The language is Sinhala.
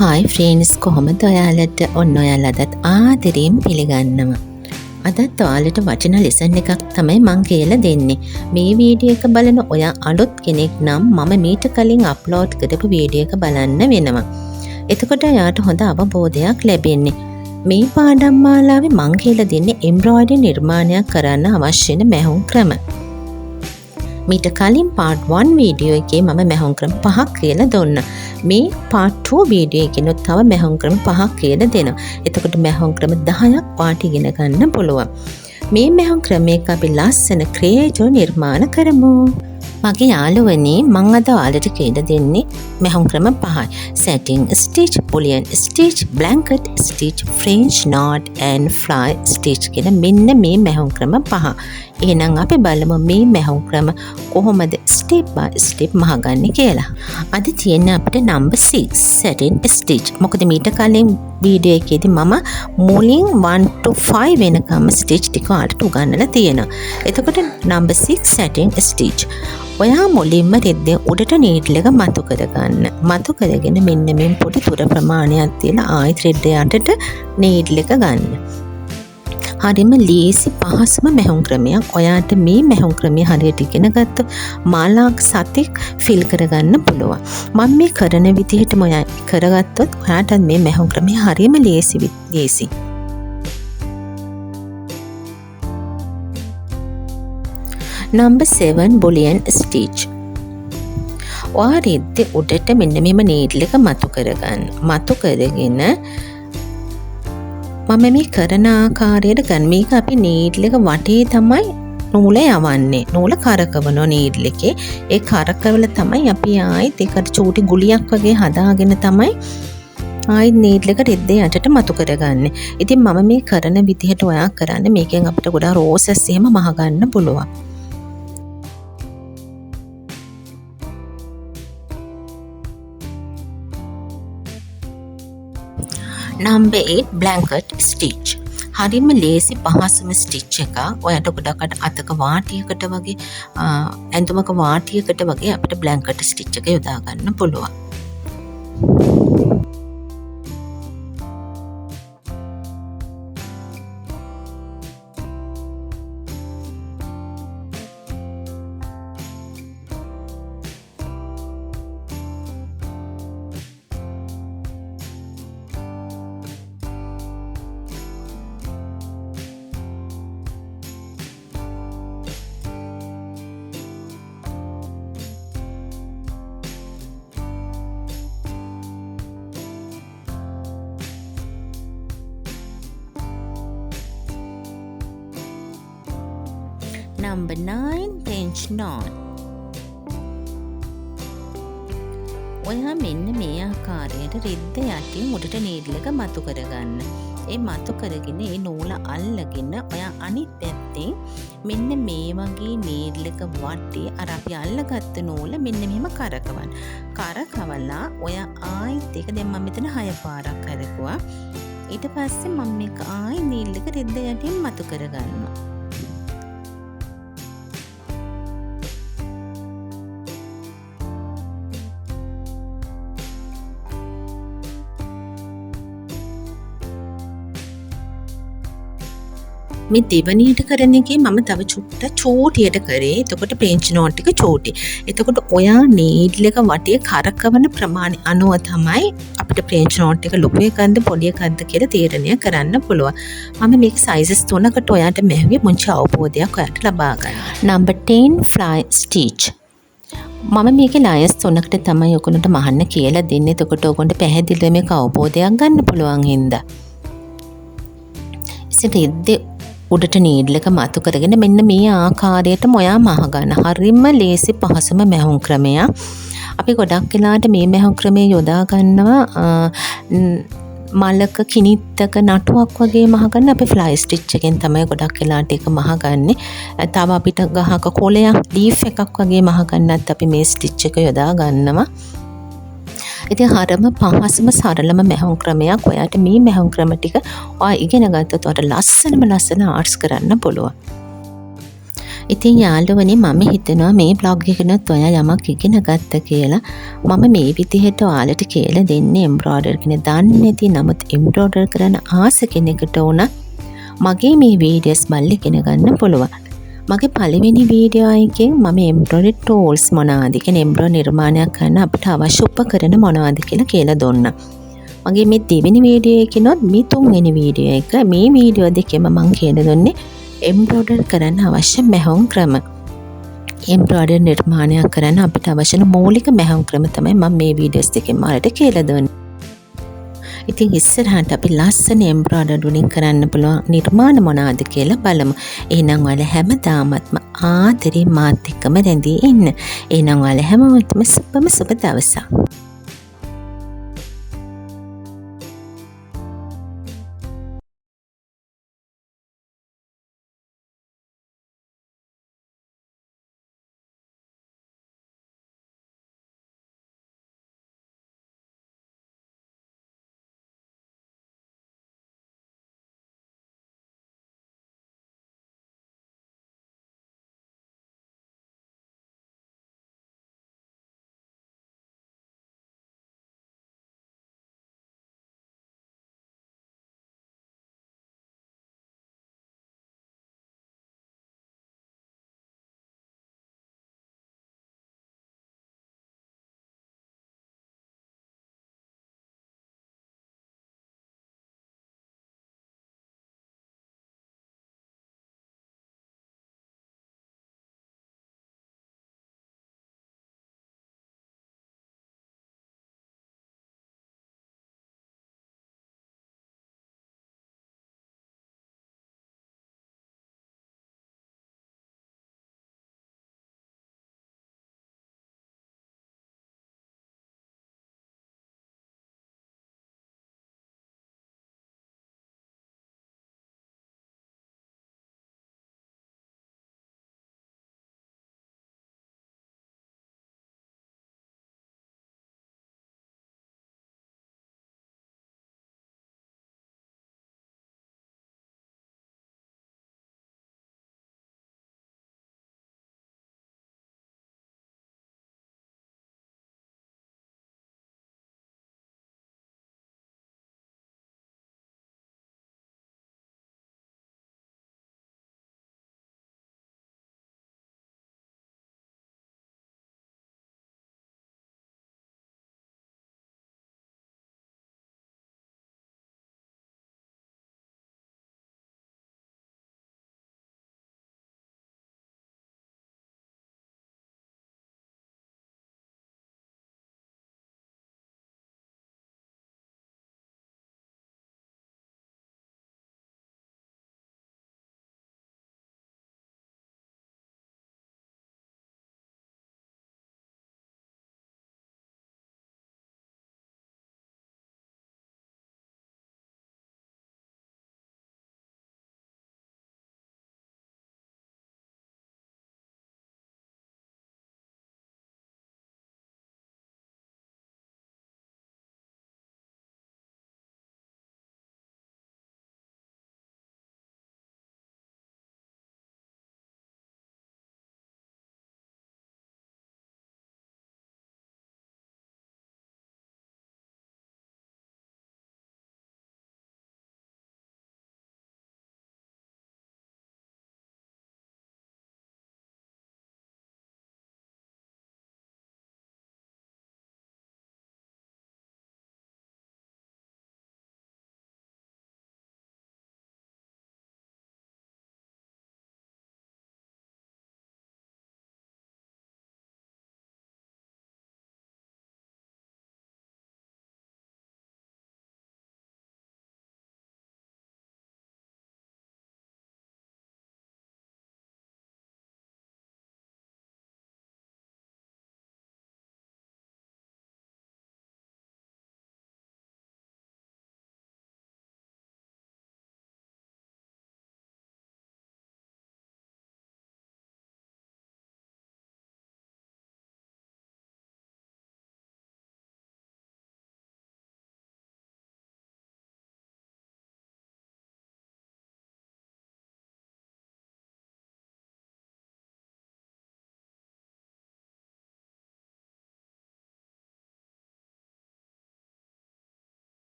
හායි ෆ්‍රේන්ස් කොහොමද ඔයාලට ඔන්න ඔයාලටත් ආදරයෙන් පිළිගන්නවා. අදත් ඔයාලට වචන ලෙසන් එකක් තමයි මං කියලා දෙන්නේ. මේ වීඩියෝ එක බලන ඔයා අලුත් කෙනෙක් නම් මම මීට කලින් අප්ලෝඩ් කරපු වීඩියෝ එක බලන්න වෙනවා. එතකොට ඔයාට හොඳ අවබෝධයක් ලැබෙන්නේ. මේ පාඩම් මාලාවේ මං කියලා දෙන්නේ එම්බ්‍රොයිඩරි නිර්මාණයක් කරන්න අවශ්‍ය වෙන මැහුම් ක්‍රම. මීට කලින් part 1 වීඩියෝ එකේ මම මැහුම් ක්‍රම 5ක් කියලා දුන්නා. මේ part 2 වීඩියෝ එකේනොත් තව මැහුම් ක්‍රම 5ක් කියලා දෙනවා. එතකොට මැහුම් ක්‍රම 10ක් වාට ඉගෙන ගන්න පුළුවන්. මේ මැහුම් ක්‍රමයක අපි ලස්සන ක්‍රියේටිව් නිර්මාණ කරමු. මගේ යාළුවනේ මං අද ඔයාලට කියලා දෙන්නේ මැහුම් ක්‍රම 5යි. satin stitch, bullion stitch, blanket stitch, French knot and fly stitch කියන මෙන්න මේ මැහුම් ක්‍රම 5. එහෙනම් අපි බලමු මේ මැහුම් ක්‍රම කොහොමද step by step මහගන්නේ කියලා. අද තියෙන්නේ අපිට number 6 satin stitch. මොකද මීට කලින් වීඩියෝ එකේදී මම මුලින් 1 to 5 වෙනකම් stitch ටික ඔයාලට උගන්වලා තියෙනවා. එතකොට number 6 satin stitch. ඔයා මුලින්ම රෙද්දේ උඩට නීඩල් එක මතු කරගන්න. මතු කරගෙන මෙන්න මේ පොඩි තුර ප්‍රමාණයක් තියලා ආයි thread යටට නීඩල් එක ගන්න. හරිම ලේසි පහසුම මැහුම් ක්‍රමයක්. ඔයාට මේ මැහුම් ක්‍රමය හරියට ඉගෙන ගත්තොත් මාලාවක් සතෙක් ෆිල් කරගන්න පුළුවන්. මම මේ කරන විදිහටම ඔයා කරගත්තොත් ඔයාට මේ මැහුම් ක්‍රමය හරිම ලේසි. Number 7 bullion stitch. ඔයා රෙද්දේ උඩට මෙන්න මෙම නීඩල් එක මතු කරගන්න. මතු කරගෙන මම මේ කරන ආකාරයට ගන්න. මේක අපි නීඩල් එක වටේ තමයි නූල යවන්නේ. නූල කරකවන නීඩල් එකේ ඒ කරකවල තමයි අපි ආයෙත් ඒකට චූටි ගුලියක් වගේ හදාගෙන තමයි ආයෙත් නීඩල් එක රෙද්දේ යටට මතු කරගන්නේ. ඉතින් මම මේ කරන විදිහට ඔයා කරන්න. මේකෙන් අපිට ගොඩාක් රෝසස් එහෙම මහ ගන්න පුළුවන්. Number 8 blanket stitch. හරිම ලේසි පහසුම ස්ටිච් එකක්. ඔයාට ගොඩකට අතක වාටියකට වගේ ඇඳුමක වාටියකට වගේ අපිට බ්ලැන්කට් ස්ටිච් එක යොදා ගන්න පුළුවන්. Number 9 French knot. ඔයා මෙන්න මේ ආකාරයට රෙද්ද යටින් උඩට නීඩල් එක මතු කරගන්න. ඒ මතු කරගෙන ඒ නූල අල්ලගෙන ඔයා අනිත් පැත්තෙන් මෙන්න මේ වගේ නීඩල් එක වටේ අර අපි අල්ලගත්ත නූල මෙන්න මෙහෙම කරකවන්න. කරකවලා ඔයා ආයෙත් ඒක දැන් මම මෙතන 6 පාරක් කරකුවා. ඊට පස්සේ මම මේක ආයෙ නීඩල් එක රෙද්ද යටින් මතු කරගන්නවා. මේ දෙවනියට කරන එකේ මම තව චුට්ටක් චෝටියට කරේ. එතකොට පෙන්ච් නෝට් එක චෝටි. එතකොට ඔයා නීඩල් එක වටේ කරකවන ප්‍රමාණය අනුව තමයි අපිට පෙන්ච් නෝට් එක ලොකු එකක්ද පොඩි එකක්ද කියලා තීරණය කරන්න පුළුවන්. මම මේක සයිසස් 3කට ඔයාට මෙහෙවි මුංචි අවබෝධයක් ඔයාට ලබා ගන්න. Number 10 fly stitch. මම මේකේ ලයස් 3කට තමයි ඔයගොල්ලන්ට මහන්න කියලා දෙන්නේ. එතකොට ඔයගොල්ලන්ට පැහැදිලිව මේක අවබෝධයක් ගන්න පුළුවන් හින්දා. ඉතින් උඩට නීඩල් එක මතු කරගෙන මෙන්න මේ ආකාරයටම ඔයා මහ ගන්න. හරිම ලේසි පහසුම මැහුම් ක්‍රමයක්. අපි ගොඩක් වෙලාවට මේ මැහුම් ක්‍රමය යොදා ගන්නවා මලක කිනිත්තක නටුවක් වගේ මහ ගන්න. අපි ෆ්ලයි ස්ටිච් එකෙන් තමයි ගොඩක් වෙලාවට ඒක මහ ගන්නෙ. තව අපිට ගහක කොළයක් ලීෆ් එකක් වගේ මහ ගන්නත් අපි මේ ස්ටිච් එක යොදා ගන්නවා. ඉතින් හරම පහසුම සරලම මැහුම් ක්‍රමයක්. ඔයාට මේ මැහුම් ක්‍රම ටික ඔයා ඉගෙන ගත්තොත් ඔයාට ලස්සන ආර්ට්ස් කරන්න පුළුවන්. ඉතින් යාළුවනේ මම හිතනවා මේ බ්ලොග් එකනොත් ඔයා යමක් ඉගෙන ගත්ත කියලා. මම මේ විදිහට ඔයාලට කියලා දෙන්නේ එම්බ්‍රොයිඩර් කෙනෙක් දන්නේ නැති නමුත් එම්බ්‍රොයිඩර් කරන්න ආස කෙනෙකුට උනත් මගේ මේ වීඩියෝස් බලලා ඉගෙන ගන්න පුළුවන්. මගේ පළවෙනි වීඩියෝ එකෙන් මම එම්බ්‍රොයිඩර් ටූල්ස් මොනවාද කියන්නේ එම්බ්‍රොයිඩර් නිර්මාණයක් කරන්න අපිට අවශ්‍ය උපකරණ මොනවාද කියලා දුන්නා. මගේ මේ දෙවෙනි වීඩියෝ එකනොත් මේ තුන්වෙනි වීඩියෝ එක මේ වීඩියෝ දෙකෙම මම කියලා දුන්නේ එම්බ්‍රොයිඩර් කරන්න අවශ්‍ය මැහුම් ක්‍රම. එම්බ්‍රොයිඩර් නිර්මාණයක් කරන්න අපිට අවශ්‍ය මූලික මැහුම් ක්‍රම තමයි මම මේ වීඩියෝස් දෙකෙන් ඔයාලට කියලා දුන්නේ. ඉතින් ඉස්සරහට අපි ලස්සන එම්බ්‍රොයිඩර් වලින් කරන්න පුළුවන් නිර්මාණ මොනවාද කියලා බලමු. එහෙනම් ඔයාලා හැමදාමත්ම ආදරේ මාත් එක්කම රැඳී ඉන්න. එහෙනම් ඔයාලා හැමෝටම සුබ දවසක්.